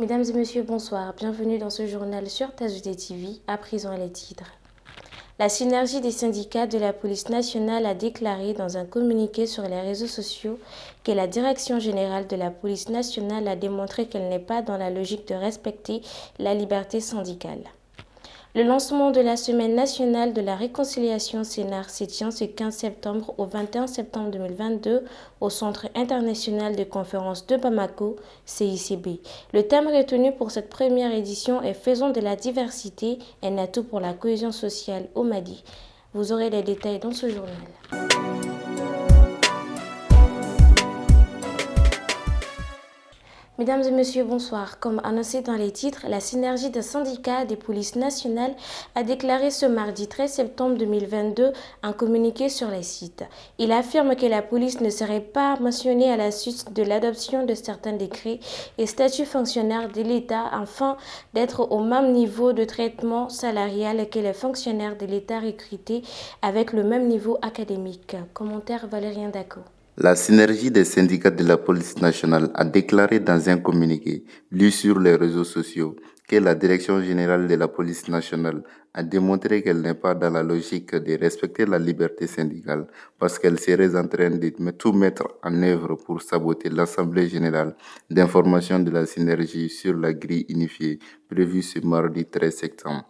Mesdames et messieurs, bonsoir. Bienvenue dans ce journal sur TASUD TV. À présent, les titres. La synergie des syndicats de la police nationale a déclaré dans un communiqué sur les réseaux sociaux que la direction générale de la police nationale a démontré qu'elle n'est pas dans la logique de respecter la liberté syndicale. Le lancement de la Semaine nationale de la réconciliation CNAR se tient ce 15 septembre au 21 septembre 2022 au Centre international de conférences de Bamako, CICB. Le thème retenu pour cette première édition est « Faisons de la diversité un atout pour la cohésion sociale au Mali ». Vous aurez les détails dans ce journal. Mesdames et messieurs, bonsoir. Comme annoncé dans les titres, la synergie des syndicats des polices nationales a déclaré ce mardi 13 septembre 2022 un communiqué sur les sites. Il affirme que la police ne serait pas mentionnée à la suite de l'adoption de certains décrets et statuts fonctionnaires de l'État afin d'être au même niveau de traitement salarial que les fonctionnaires de l'État recrutés avec le même niveau académique. Commentaire Valérien Daco. La synergie des syndicats de la police nationale a déclaré dans un communiqué lu sur les réseaux sociaux que la direction générale de la police nationale a démontré qu'elle n'est pas dans la logique de respecter la liberté syndicale parce qu'elle serait en train de tout mettre en œuvre pour saboter l'Assemblée générale d'information de la synergie sur la grille unifiée prévue ce mardi 13 septembre.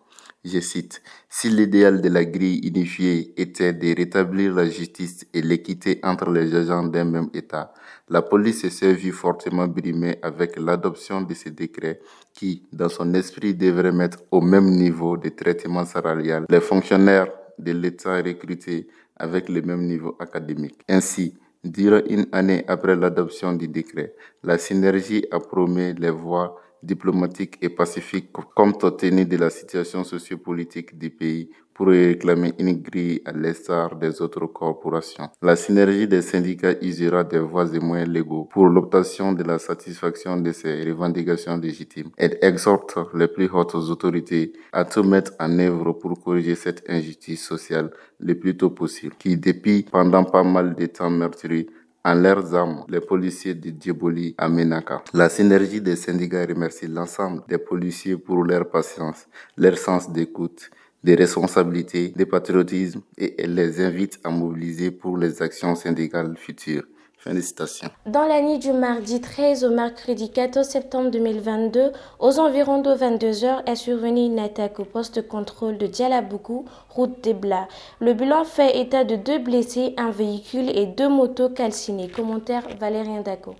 Je cite, « Si l'idéal de la grille unifiée était de rétablir la justice et l'équité entre les agents d'un même État, la police s'est vue fortement brimée avec l'adoption de ce décret qui, dans son esprit, devrait mettre au même niveau de traitement salarial les fonctionnaires de l'État recrutés avec le même niveau académique. Ainsi, durant une année après l'adoption du décret, la synergie a promu les voies diplomatique et pacifique compte tenu de la situation sociopolitique du pays pour réclamer une grille à l'instar des autres corporations. La synergie des syndicats usera des voies et moyens légaux pour l'obtention de la satisfaction de ces revendications légitimes et exhorte les plus hautes autorités à tout mettre en œuvre pour corriger cette injustice sociale le plus tôt possible, qui depuis pendant pas mal de temps meurtrit en leurs armes les policiers de Djiboli à Ménaka. La synergie des syndicats remercie l'ensemble des policiers pour leur patience, leur sens d'écoute, des responsabilités, des patriotisme et les invite à mobiliser pour les actions syndicales futures. Félicitations. Dans la nuit du mardi 13 au mercredi 14 septembre 2022, aux environs de 22h, est survenue une attaque au poste de contrôle de Dialabougou, route d'Ebla. Le bilan fait état de 2 blessés, un véhicule et 2 motos calcinées. Commentaire Valérien Daco.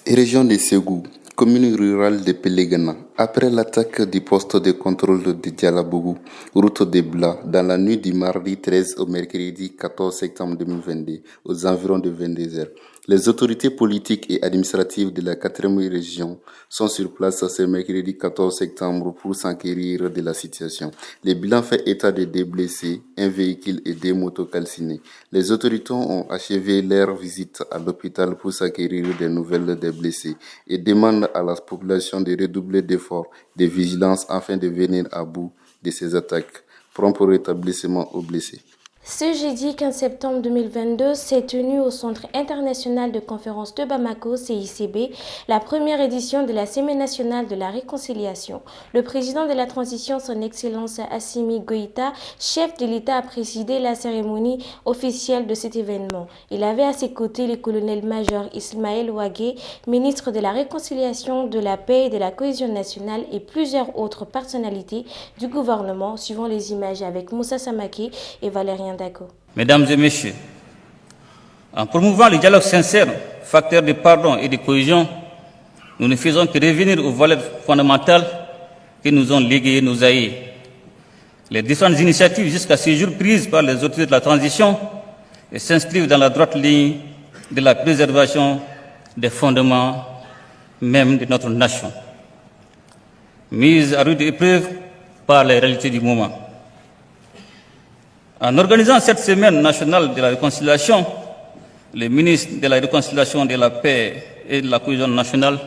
Région de Ségou, commune rurale de Pelégana. Après l'attaque du poste de contrôle de Dialabougou, route d'Ebla, dans la nuit du mardi 13 au mercredi 14 septembre 2022, aux environs de 22h, les autorités politiques et administratives de la 4e région sont sur place ce mercredi 14 septembre pour s'enquérir de la situation. Le bilan fait état de 2 blessés, un véhicule et 2 motos calcinées. Les autorités ont achevé leur visite à l'hôpital pour s'enquérir des nouvelles des blessés et demandent à la population de redoubler d'efforts de vigilance afin de venir à bout de ces attaques. Prompt rétablissement aux blessés. Ce jeudi 15 septembre 2022 s'est tenue au Centre international de conférences de Bamako, CICB, la première édition de la Semaine nationale de la réconciliation. Le président de la transition, son Excellence Assimi Goïta, chef de l'État, a présidé la cérémonie officielle de cet événement. Il avait à ses côtés le colonel-major Ismaël Ouagé, ministre de la Réconciliation, de la Paix et de la Cohésion nationale et plusieurs autres personnalités du gouvernement, suivant les images avec Moussa Samake et Valérien Daco. Mesdames et messieurs, en promouvant le dialogue sincère, facteur de pardon et de cohésion, nous ne faisons que revenir aux valeurs fondamentales que nous ont léguées nos aïeux. Les différentes initiatives jusqu'à ce jour prises par les autorités de la transition s'inscrivent dans la droite ligne de la préservation des fondements même de notre nation, mise à rude épreuve par les réalités du moment. En organisant cette semaine nationale de la réconciliation, le ministre de la Réconciliation, de la Paix et de la Cohésion nationale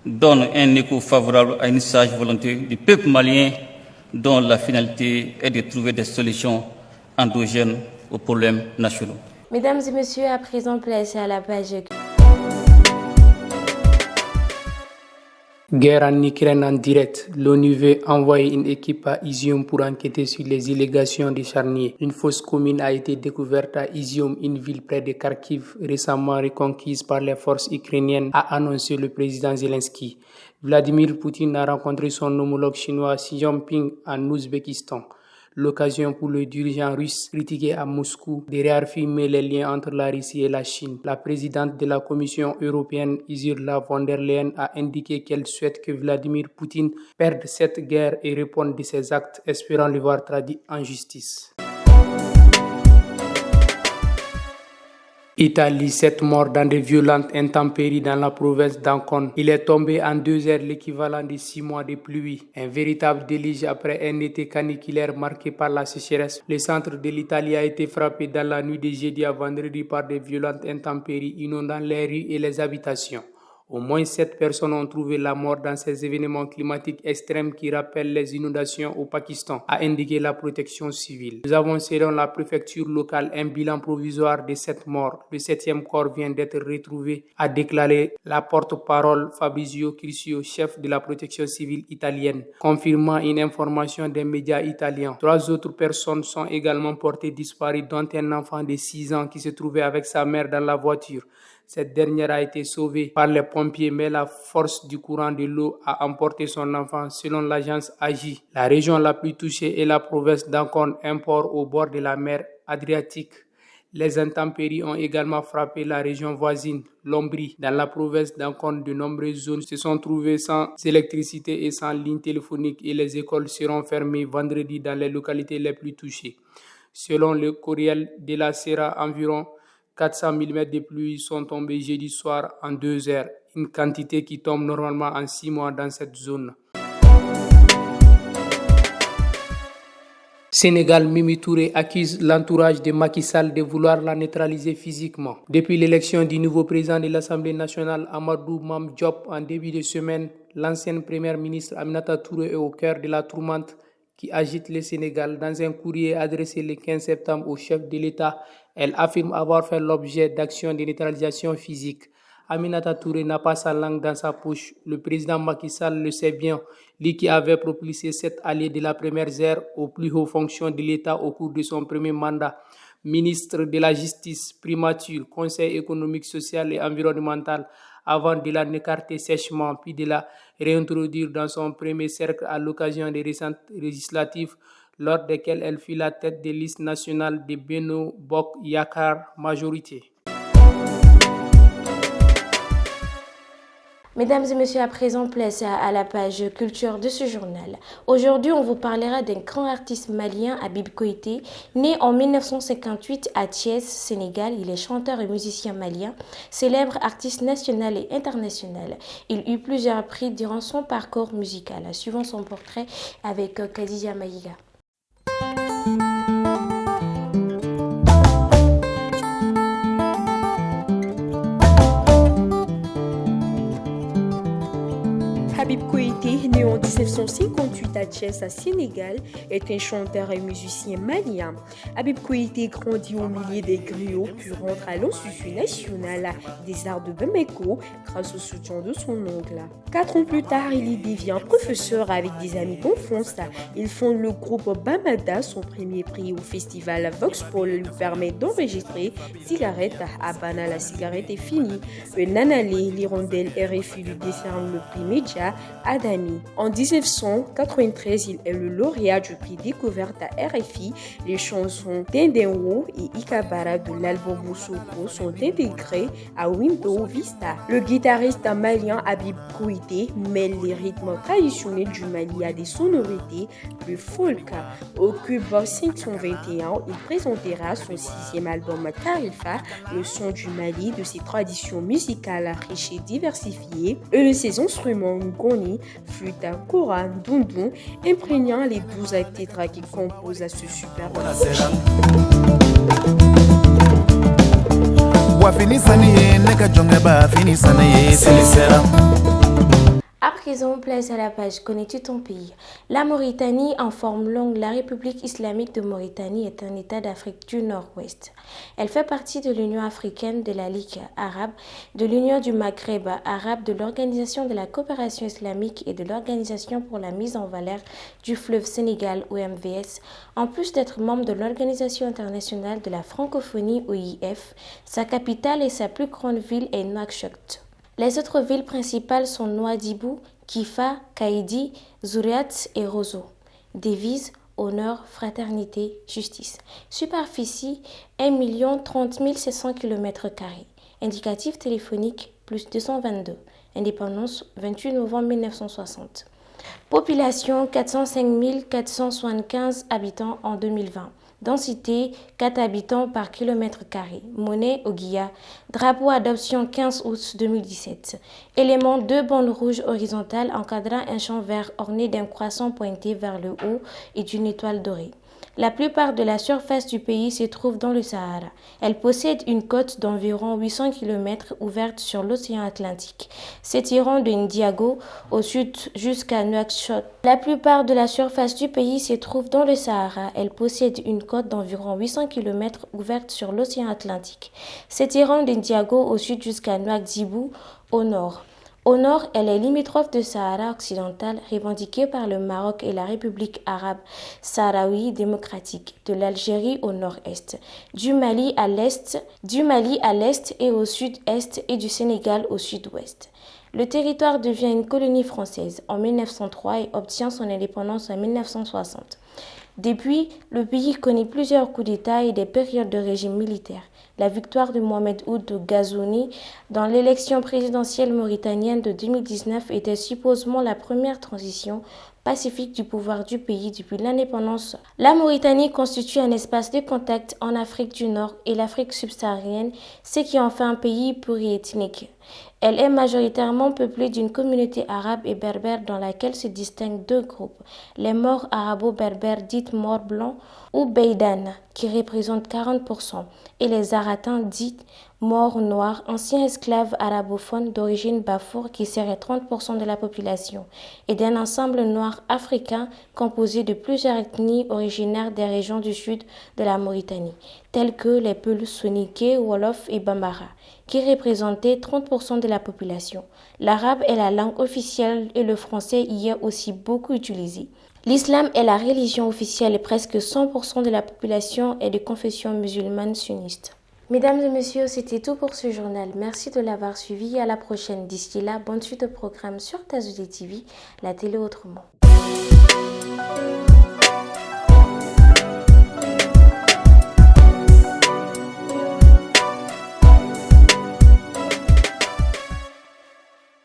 donne un écho favorable à une sage volonté du peuple malien dont la finalité est de trouver des solutions endogènes aux problèmes nationaux. Mesdames et messieurs, à présent placés à la page. Guerre en Ukraine en direct. L'ONU veut envoyer une équipe à Izium pour enquêter sur les allégations des charniers. Une fosse commune a été découverte à Izium, une ville près de Kharkiv, récemment reconquise par les forces ukrainiennes, a annoncé le président Zelensky. Vladimir Poutine a rencontré son homologue chinois Xi Jinping en Ouzbékistan. L'occasion pour le dirigeant russe critiqué à Moscou de réaffirmer les liens entre la Russie et la Chine. La présidente de la Commission européenne, Ursula von der Leyen, a indiqué qu'elle souhaite que Vladimir Poutine perde cette guerre et réponde de ses actes, espérant le voir traduit en justice. Italie, 7 morts dans de violentes intempéries dans la province d'Ancône. Il est tombé en 2 heures l'équivalent de 6 mois de pluie. Un véritable déluge après un été caniculaire marqué par la sécheresse. Le centre de l'Italie a été frappé dans la nuit de jeudi à vendredi par de violentes intempéries inondant les rues et les habitations. Au moins 7 personnes ont trouvé la mort dans ces événements climatiques extrêmes qui rappellent les inondations au Pakistan, a indiqué la protection civile. Nous avons, selon la préfecture locale, un bilan provisoire de 7 morts. Le 7e corps vient d'être retrouvé, a déclaré la porte-parole Fabrizio Curcio, chef de la protection civile italienne, confirmant une information des médias italiens. 3 autres personnes sont également portées disparues, dont un enfant de 6 ans qui se trouvait avec sa mère dans la voiture. Cette dernière a été sauvée par les pompiers, mais la force du courant de l'eau a emporté son enfant, selon l'agence AGI. La région la plus touchée est la province d'Ancône, un port au bord de la mer Adriatique. Les intempéries ont également frappé la région voisine, l'Ombrie. Dans la province d'Ancône, de nombreuses zones se sont trouvées sans électricité et sans ligne téléphonique et les écoles seront fermées vendredi dans les localités les plus touchées. Selon le courriel de la Sera, environ 400 mm de pluie sont tombés jeudi soir en 2 heures, une quantité qui tombe normalement en 6 mois dans cette zone. Sénégal, Mimi Touré accuse l'entourage de Macky Sall de vouloir la neutraliser physiquement. Depuis l'élection du nouveau président de l'Assemblée nationale, Amadou Mame Diop, en début de semaine, l'ancienne première ministre Aminata Touré est au cœur de la tourmente qui agite le Sénégal. Dans un courrier adressé le 15 septembre au chef de l'État, elle affirme avoir fait l'objet d'actions de neutralisation physique. Aminata Touré n'a pas sa langue dans sa poche. Le président Macky Sall le sait bien, lui qui avait propulsé cette alliée de la première ère aux plus hautes fonctions de l'État au cours de son premier mandat. Ministre de la Justice, primature, Conseil économique, social et environnemental, avant de la écarter sèchement, puis de la réintroduire dans son premier cercle à l'occasion des récentes législatives, lors desquelles elle fut la tête de liste nationale de Benno Bokk Yakaar majorité. Mesdames et messieurs, à présent, place à la page culture de ce journal. Aujourd'hui, on vous parlera d'un grand artiste malien, Habib Koité, né en 1958 à Thiès, Sénégal. Il est chanteur et musicien malien, célèbre artiste national et international. Il eut plusieurs prix durant son parcours musical. Suivons son portrait avec Khadija Maïga. Habib Koité, né en 1958 à Thiès, à Sénégal, est un chanteur et musicien malien. Habib Koité grandit au milieu des griots, puis rentre à l'Institut national des arts de Bamako grâce au soutien de son oncle. 4 ans plus tard, il y devient professeur avec des amis d'enfance. Il fonde le groupe Bamada. Son premier prix au festival Voxpol lui permet d'enregistrer Cigarette à Bana, la cigarette est finie. Un année, l'hirondelle RFI lui décerne le prix Média à Dami. En 1993, il est le lauréat du prix découverte à RFI. Les chansons Dendenwo et Ikabara de l'album Moussoko sont intégrées à Windows Vista. Le guitariste malien Habib Koité mêle les rythmes traditionnels du Mali à des sonorités plus folk. Au Cube 521, il présentera son 6e album Tarifa, le son du Mali, de ses traditions musicales riches et diversifiées, et de ses instruments ngoni, flûte, kora, dundun, imprégnant les 12 titres qui composent ce super présent, place à la page Connais-tu ton pays? La Mauritanie, en forme longue, la République islamique de Mauritanie est un État d'Afrique du Nord-Ouest. Elle fait partie de l'Union africaine, de la Ligue arabe, de l'Union du Maghreb arabe, de l'Organisation de la coopération islamique et de l'Organisation pour la mise en valeur du fleuve Sénégal, OMVS, en plus d'être membre de l'Organisation internationale de la francophonie, OIF. Sa capitale et sa plus grande ville est Nouakchott. Les autres villes principales sont Nouadhibou, Kifa, Kaïdi, Zuriat et Rosso. Devise, honneur, fraternité, justice. Superficie, 1 030 700 km². Indicatif téléphonique, plus 222. Indépendance, 28 novembre 1960. Population, 405 475 habitants en 2020. Densité, 4 habitants par km². Monnaie, Oguia. Drapeau adoption 15 août 2017. Élément 2 bandes rouges horizontales encadrant un champ vert orné d'un croissant pointé vers le haut et d'une étoile dorée. La plupart de la surface du pays se trouve dans le Sahara. Elle possède une côte d'environ 800 km ouverte sur l'océan Atlantique, s'étirant de Ndiago au sud jusqu'à Nouakchott. La plupart de la surface du pays se trouve dans le Sahara. Elle possède une côte d'environ 800 km ouverte sur l'océan Atlantique, s'étirant de Ndiago au sud jusqu'à Nouadhibou au nord. Au nord, elle est limitrophe du Sahara occidental, revendiquée par le Maroc et la République arabe sahraoui démocratique, de l'Algérie au nord-est, du Mali à l'est et au sud-est et du Sénégal au sud-ouest. Le territoire devient une colonie française en 1903 et obtient son indépendance en 1960. Depuis, le pays connaît plusieurs coups d'État et des périodes de régime militaire. La victoire de Mohamed Ould Ghazouani dans l'élection présidentielle mauritanienne de 2019 était supposément la première transition pacifique du pouvoir du pays depuis l'indépendance. La Mauritanie constitue un espace de contact en Afrique du Nord et l'Afrique subsaharienne, ce qui en fait un pays pluriethnique. Elle est majoritairement peuplée d'une communauté arabe et berbère dans laquelle se distinguent deux groupes, les Maures arabo-berbères dites Maures blancs ou Beïdanes, qui représentent 40%, et les Aratins dites Maures noirs, anciens esclaves arabophones d'origine bafour qui seraient 30% de la population, et d'un ensemble noir africain composé de plusieurs ethnies originaires des régions du sud de la Mauritanie, telles que les Peuls Soninké, Wolof et Bambara, qui représentaient 30% de la population. L'arabe est la langue officielle et le français y est aussi beaucoup utilisé. L'islam est la religion officielle et presque 100% de la population est de confession musulmane sunniste. Mesdames et messieurs, c'était tout pour ce journal. Merci de l'avoir suivi. À la prochaine. D'ici là, bonne suite de programmes sur TASUD TV, la télé autrement.